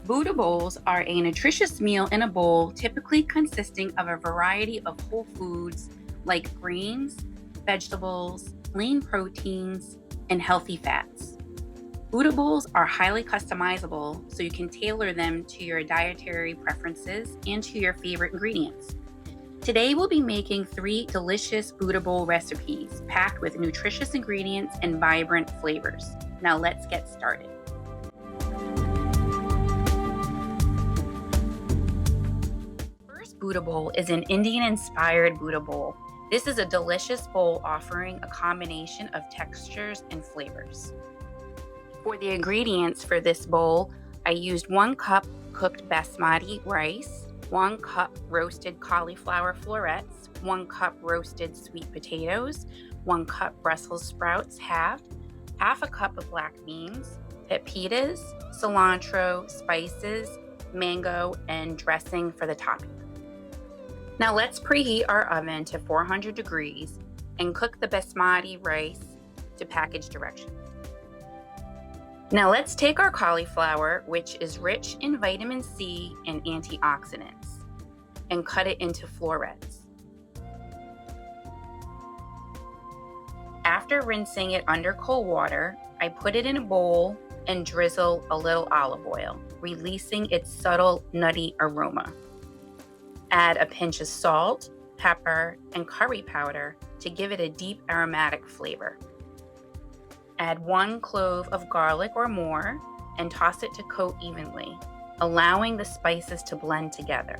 Buddha bowls are a nutritious meal in a bowl, typically consisting of a variety of whole foods like grains, vegetables, lean proteins, and healthy fats. Buddha bowls are highly customizable, so you can tailor them to your dietary preferences and to your favorite ingredients. Today, we'll be making 3 delicious Buddha bowl recipes packed with nutritious ingredients and vibrant flavors. Now, let's get started. First Buddha bowl is an Indian-inspired Buddha bowl. This is a delicious bowl offering a combination of textures and flavors. For the ingredients for this bowl, I used 1 cup cooked basmati rice, 1 cup roasted cauliflower florets, 1 cup roasted sweet potatoes, 1 cup Brussels sprouts halved, half a cup of black beans, pepitas, cilantro, spices, mango, and dressing for the topping. Now let's preheat our oven to 400 degrees and cook the basmati rice to package directions. Now let's take our cauliflower, which is rich in vitamin C and antioxidants, and cut it into florets. After rinsing it under cold water, I put it in a bowl and drizzle a little olive oil, releasing its subtle nutty aroma. Add a pinch of salt, pepper, and curry powder to give it a deep aromatic flavor. Add 1 clove of garlic or more and toss it to coat evenly, allowing the spices to blend together.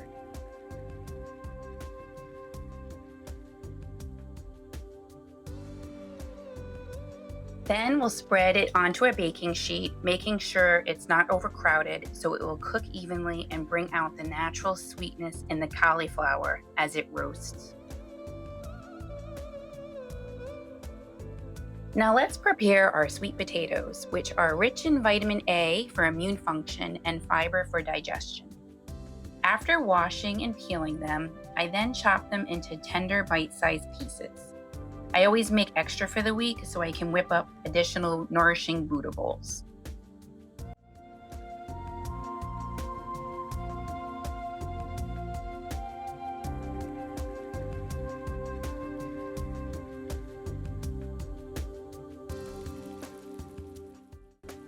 Then we'll spread it onto a baking sheet, making sure it's not overcrowded so it will cook evenly and bring out the natural sweetness in the cauliflower as it roasts. Now let's prepare our sweet potatoes, which are rich in vitamin A for immune function and fiber for digestion. After washing and peeling them, I then chop them into tender bite-sized pieces. I always make extra for the week so I can whip up additional nourishing Buddha bowls.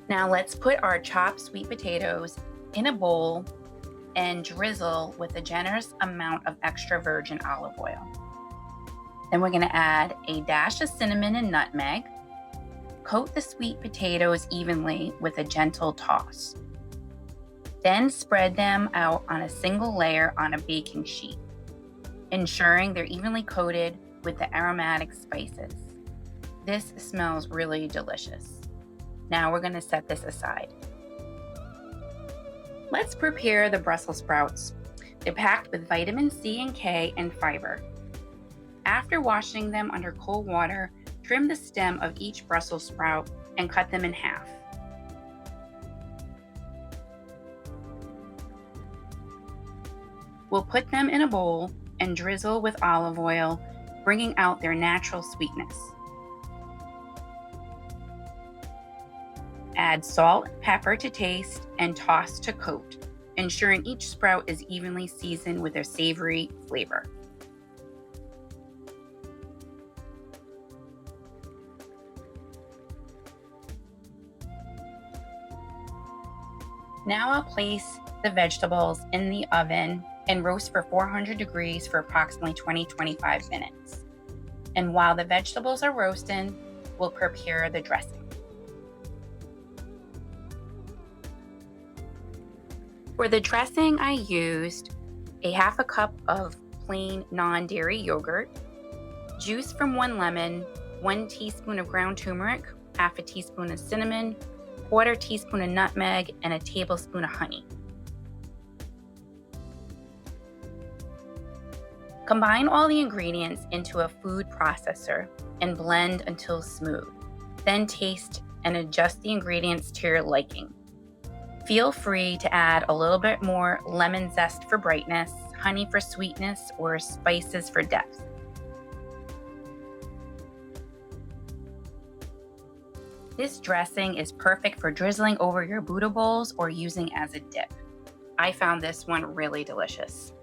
Now let's put our chopped sweet potatoes in a bowl and drizzle with a generous amount of extra virgin olive oil. Then we're going to add a dash of cinnamon and nutmeg. Coat the sweet potatoes evenly with a gentle toss. Then spread them out on a single layer on a baking sheet, ensuring they're evenly coated with the aromatic spices. This smells really delicious. Now we're going to set this aside. Let's prepare the Brussels sprouts. They're packed with vitamin C and K and fiber. After washing them under cold water, trim the stem of each Brussels sprout and cut them in half. We'll put them in a bowl and drizzle with olive oil, bringing out their natural sweetness. Add salt, pepper to taste, and toss to coat, ensuring each sprout is evenly seasoned with their savory flavor. Now I'll place the vegetables in the oven and roast for 400 degrees for approximately 20-25 minutes. And while the vegetables are roasting, we'll prepare the dressing. For the dressing, I used a half a cup of plain non-dairy yogurt, juice from 1 lemon, 1 teaspoon of ground turmeric, half a teaspoon of cinnamon, 1/4 teaspoon of nutmeg, and a tablespoon of honey. Combine all the ingredients into a food processor and blend until smooth. Then taste and adjust the ingredients to your liking. Feel free to add a little bit more lemon zest for brightness, honey for sweetness, or spices for depth. This dressing is perfect for drizzling over your Buddha bowls or using as a dip. I found this one really delicious.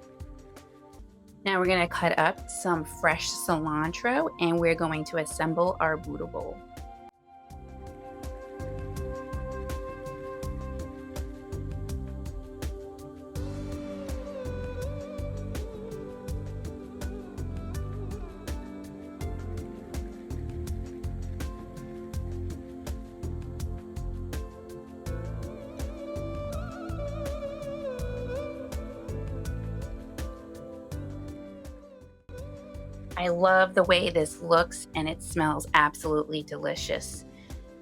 Now we're going to cut up some fresh cilantro and we're going to assemble our Buddha bowl. I love the way this looks and it smells absolutely delicious.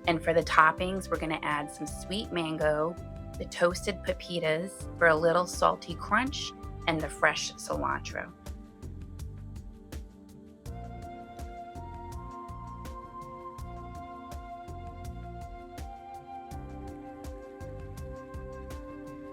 And for the toppings, we're going to add some sweet mango, the toasted pepitas for a little salty crunch, and the fresh cilantro.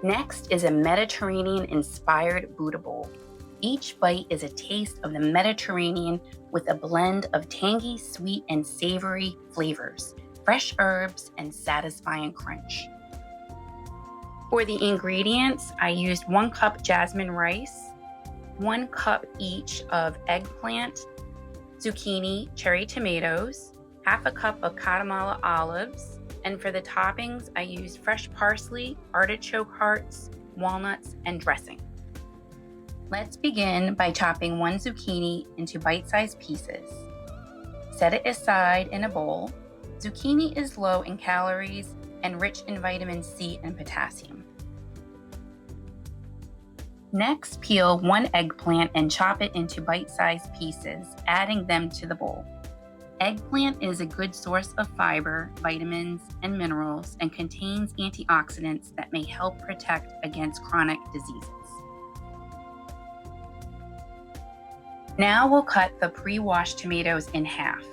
Next is a Mediterranean-inspired Buddha bowl. Each bite is a taste of the Mediterranean with a blend of tangy, sweet, and savory flavors, fresh herbs, and satisfying crunch. For the ingredients, I used 1 cup jasmine rice, 1 cup each of eggplant, zucchini, cherry tomatoes, half a cup of Guatemala olives, and for the toppings, I used fresh parsley, artichoke hearts, walnuts, and dressing. Let's begin by chopping 1 zucchini into bite-sized pieces. Set it aside in a bowl. Zucchini is low in calories and rich in vitamin C and potassium. Next, peel 1 eggplant and chop it into bite-sized pieces, adding them to the bowl. Eggplant is a good source of fiber, vitamins, and minerals, and contains antioxidants that may help protect against chronic diseases. Now we'll cut the pre-washed tomatoes in half.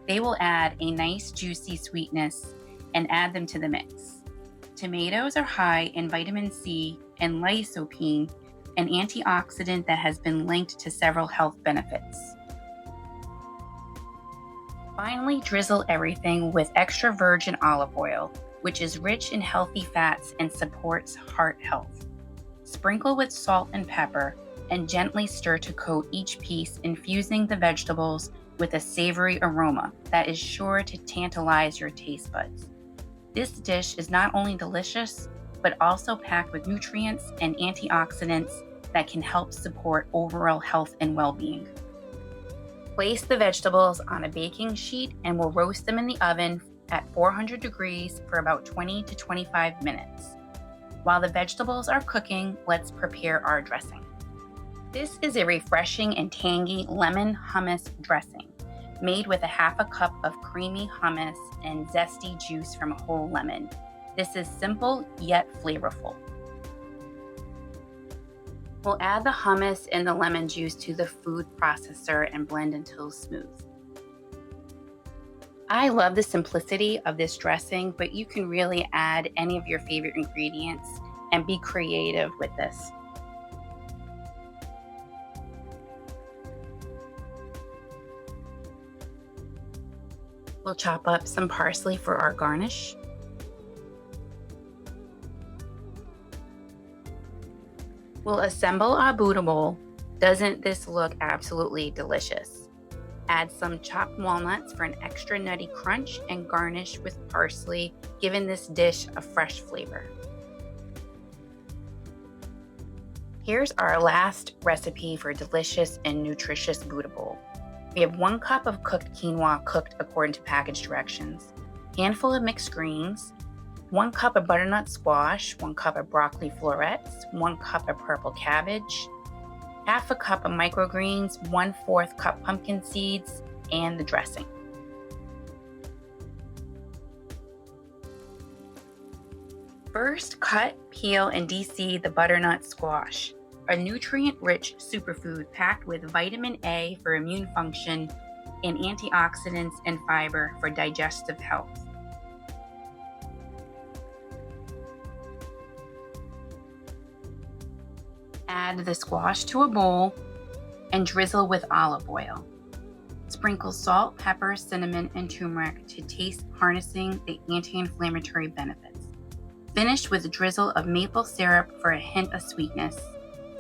They will add a nice juicy sweetness and add them to the mix. Tomatoes are high in vitamin C and lycopene, an antioxidant that has been linked to several health benefits. Finally, drizzle everything with extra virgin olive oil, which is rich in healthy fats and supports heart health. Sprinkle with salt and pepper and gently stir to coat each piece, infusing the vegetables with a savory aroma that is sure to tantalize your taste buds. This dish is not only delicious, but also packed with nutrients and antioxidants that can help support overall health and well-being. Place the vegetables on a baking sheet and we'll roast them in the oven at 400 degrees for about 20 to 25 minutes. While the vegetables are cooking, let's prepare our dressing. This is a refreshing and tangy lemon hummus dressing, made with a half a cup of creamy hummus and zesty juice from a whole lemon. This is simple yet flavorful. We'll add the hummus and the lemon juice to the food processor and blend until smooth. I love the simplicity of this dressing, but you can really add any of your favorite ingredients and be creative with this. We'll chop up some parsley for our garnish. We'll assemble our Buddha bowl. Doesn't this look absolutely delicious? Add some chopped walnuts for an extra nutty crunch and garnish with parsley, giving this dish a fresh flavor. Here's our last recipe for delicious and nutritious Buddha bowl. We have 1 cup of cooked quinoa cooked according to package directions, handful of mixed greens, 1 cup of butternut squash, 1 cup of broccoli florets, 1 cup of purple cabbage, half a cup of microgreens, 1/4 cup pumpkin seeds, and the dressing. First, cut, peel, and de-seed the butternut squash, a nutrient-rich superfood packed with vitamin A for immune function and antioxidants and fiber for digestive health. Add the squash to a bowl and drizzle with olive oil. Sprinkle salt, pepper, cinnamon, and turmeric to taste, harnessing the anti-inflammatory benefits. Finish with a drizzle of maple syrup for a hint of sweetness.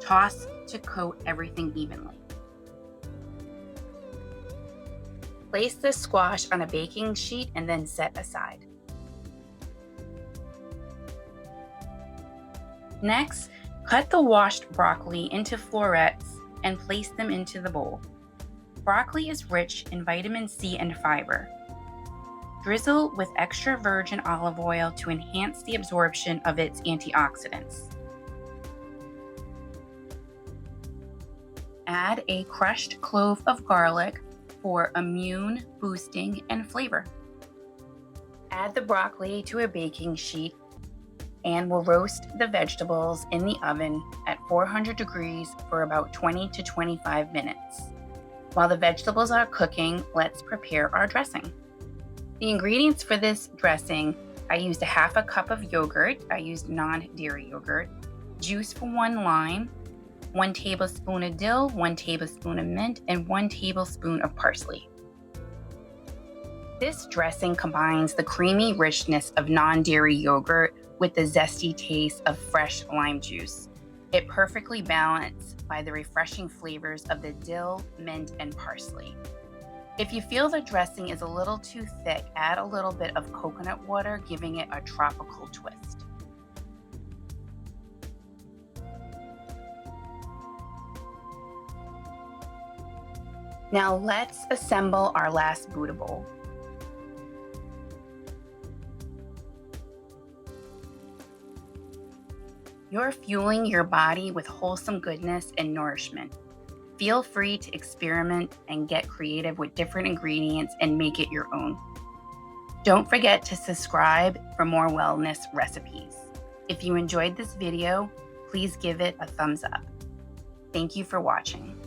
Toss to coat everything evenly. Place the squash on a baking sheet and then set aside. Next, cut the washed broccoli into florets and place them into the bowl. Broccoli is rich in vitamin C and fiber. Drizzle with extra virgin olive oil to enhance the absorption of its antioxidants. Add a crushed clove of garlic for immune boosting and flavor. Add the broccoli to a baking sheet and we'll roast the vegetables in the oven at 400 degrees for about 20 to 25 minutes. While the vegetables are cooking, let's prepare our dressing. The ingredients for this dressing, I used a half a cup of yogurt. I used non-dairy yogurt, juice for 1 lime, 1 tablespoon of dill, 1 tablespoon of mint, and 1 tablespoon of parsley. This dressing combines the creamy richness of non-dairy yogurt with the zesty taste of fresh lime juice. It perfectly balanced by the refreshing flavors of the dill, mint, and parsley. If you feel the dressing is a little too thick, add a little bit of coconut water, giving it a tropical twist. Now let's assemble our last Buddha bowl. You're fueling your body with wholesome goodness and nourishment. Feel free to experiment and get creative with different ingredients and make it your own. Don't forget to subscribe for more wellness recipes. If you enjoyed this video, please give it a thumbs up. Thank you for watching.